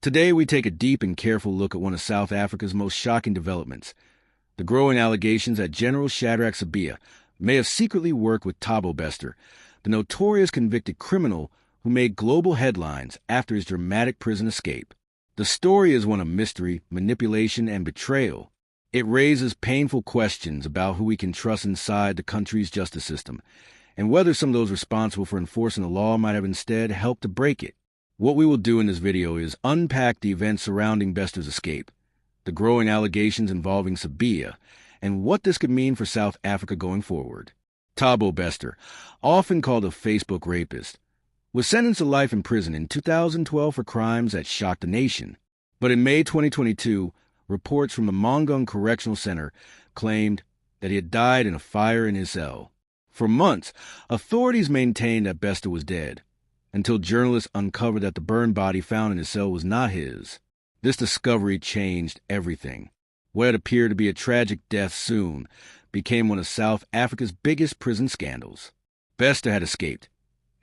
Today, we take a deep and careful look at one of South Africa's most shocking developments: the growing allegations that General Shadrack Sibiya may have secretly worked with Thabo Bester, the notorious convicted criminal who made global headlines after his dramatic prison escape. The story is one of mystery, manipulation, and betrayal. It raises painful questions about who we can trust inside the country's justice system, and whether some of those responsible for enforcing the law might have instead helped to break it. What we will do in this video is unpack the events surrounding Bester's escape, the growing allegations involving Sabia, and what this could mean for South Africa going forward. Thabo Bester, often called a Facebook rapist, was sentenced to life in prison in 2012 for crimes that shocked the nation. But in May 2022, reports from the Mangang Correctional Center claimed that he had died in a fire in his cell. For months, authorities maintained that Bester was dead, until journalists uncovered that the burned body found in his cell was not his. This discovery changed everything. What had appeared to be a tragic death soon became one of South Africa's biggest prison scandals. Bester had escaped,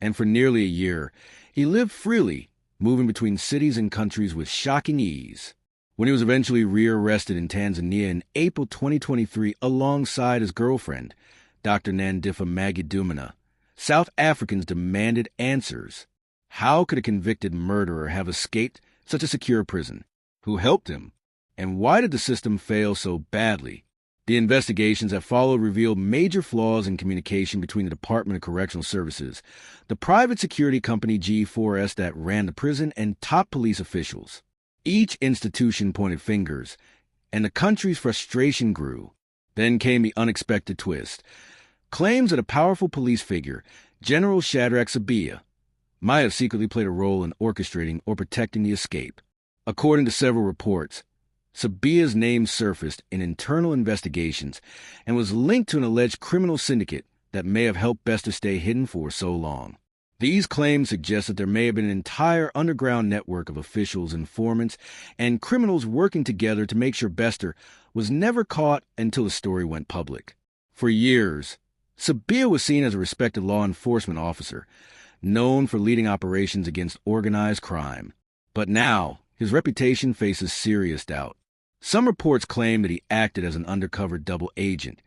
and for nearly a year, he lived freely, moving between cities and countries with shocking ease. When he was eventually rearrested in Tanzania in April 2023 alongside his girlfriend, Dr. Nandifa Magidumina, South Africans demanded answers. How could a convicted murderer have escaped such a secure prison? Who helped him? And why did the system fail so badly? The investigations that followed revealed major flaws in communication between the Department of Correctional Services, the private security company G4S that ran the prison, and top police officials. Each institution pointed fingers, and the country's frustration grew. Then came the unexpected twist: claims that a powerful police figure, General Shadrack Sibiya, might have secretly played a role in orchestrating or protecting the escape. According to several reports, Sibiya's name surfaced in internal investigations and was linked to an alleged criminal syndicate that may have helped Bester stay hidden for so long. These claims suggest that there may have been an entire underground network of officials, informants, and criminals working together to make sure Bester was never caught until the story went public. For years, Sabia was seen as a respected law enforcement officer, known for leading operations against organized crime. But now, his reputation faces serious doubt. Some reports claim that he acted as an undercover double agent,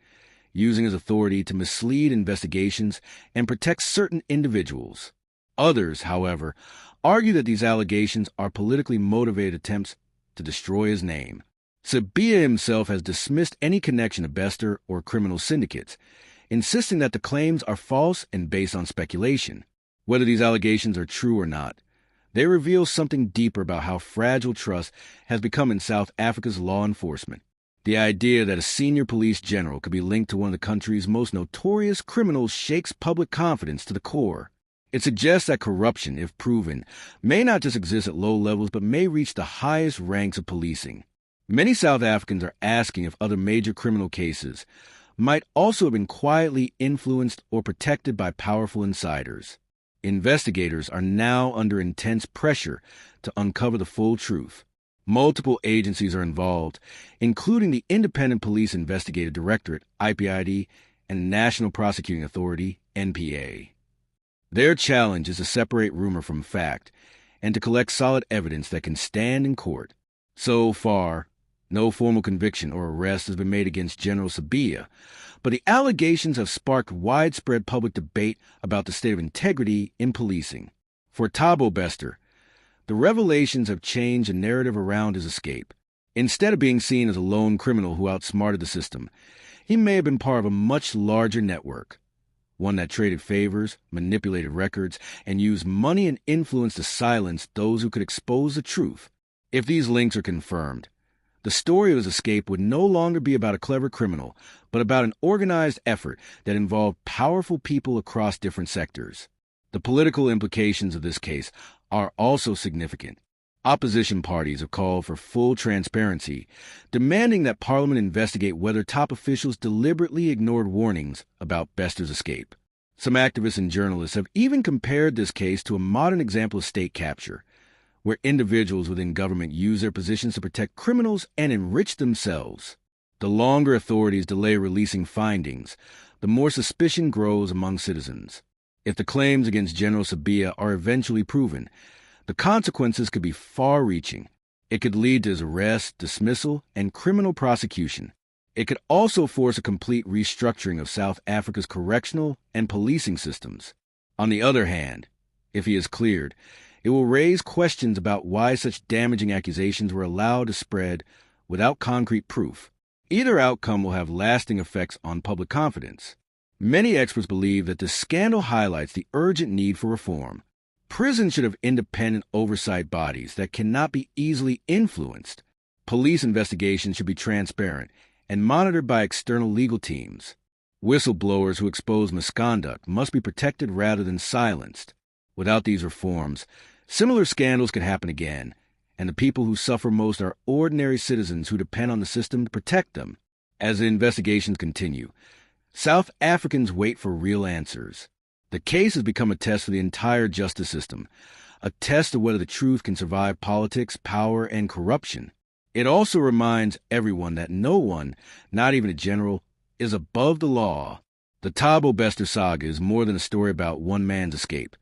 using his authority to mislead investigations and protect certain individuals. Others, however, argue that these allegations are politically motivated attempts to destroy his name. Sibiya himself has dismissed any connection to Bester or criminal syndicates, insisting that the claims are false and based on speculation. Whether these allegations are true or not, they reveal something deeper about how fragile trust has become in South Africa's law enforcement. The idea that a senior police general could be linked to one of the country's most notorious criminals shakes public confidence to the core. It suggests that corruption, if proven, may not just exist at low levels but may reach the highest ranks of policing. Many South Africans are asking if other major criminal cases might also have been quietly influenced or protected by powerful insiders. Investigators are now under intense pressure to uncover the full truth. Multiple agencies are involved, including the Independent Police Investigative Directorate, IPID, and National Prosecuting Authority, NPA. Their challenge is to separate rumor from fact and to collect solid evidence that can stand in court. So far, no formal conviction or arrest has been made against General Sibiya, but the allegations have sparked widespread public debate about the state of integrity in policing. For Thabo Bester, the revelations have changed the narrative around his escape. Instead of being seen as a lone criminal who outsmarted the system, he may have been part of a much larger network, one that traded favors, manipulated records, and used money and influence to silence those who could expose the truth. If these links are confirmed, the story of his escape would no longer be about a clever criminal, but about an organized effort that involved powerful people across different sectors. The political implications of this case are also significant. Opposition parties have called for full transparency, demanding that Parliament investigate whether top officials deliberately ignored warnings about Bester's escape. Some activists and journalists have even compared this case to a modern example of state capture, where individuals within government use their positions to protect criminals and enrich themselves. The longer authorities delay releasing findings, the more suspicion grows among citizens. If the claims against General Sibiya are eventually proven, The consequences could be far-reaching. It could lead to his arrest, dismissal, and criminal prosecution. It could also force a complete restructuring of South Africa's correctional and policing systems. On the other hand, if he is cleared, it will raise questions about why such damaging accusations were allowed to spread without concrete proof. Either outcome will have lasting effects on public confidence. Many experts believe that the scandal highlights the urgent need for reform. Prisons should have independent oversight bodies that cannot be easily influenced. Police investigations should be transparent and monitored by external legal teams. Whistleblowers who expose misconduct must be protected rather than silenced. Without these reforms, similar scandals could happen again, and the people who suffer most are ordinary citizens who depend on the system to protect them. As the investigations continue, South Africans wait for real answers. The case has become a test for the entire justice system, a test of whether the truth can survive politics, power, and corruption. It also reminds everyone that no one, not even a general, is above the law. The Thabo Bester saga is more than a story about one man's escape.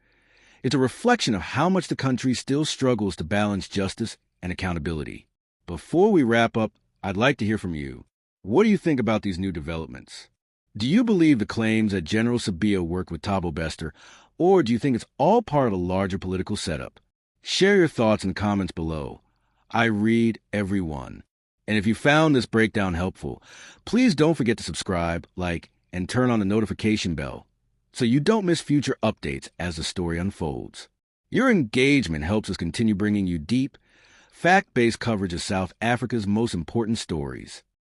It's a reflection of how much the country still struggles to balance justice and accountability. Before we wrap up, I'd like to hear from you. What do you think about these new developments? Do you believe the claims that General Sibiya worked with Thabo Bester, or do you think it's all part of a larger political setup? Share your thoughts in the comments below. I read every one. And if you found this breakdown helpful, please don't forget to subscribe, like, and turn on the notification bell so you don't miss future updates as the story unfolds. Your engagement helps us continue bringing you deep, fact-based coverage of South Africa's most important stories.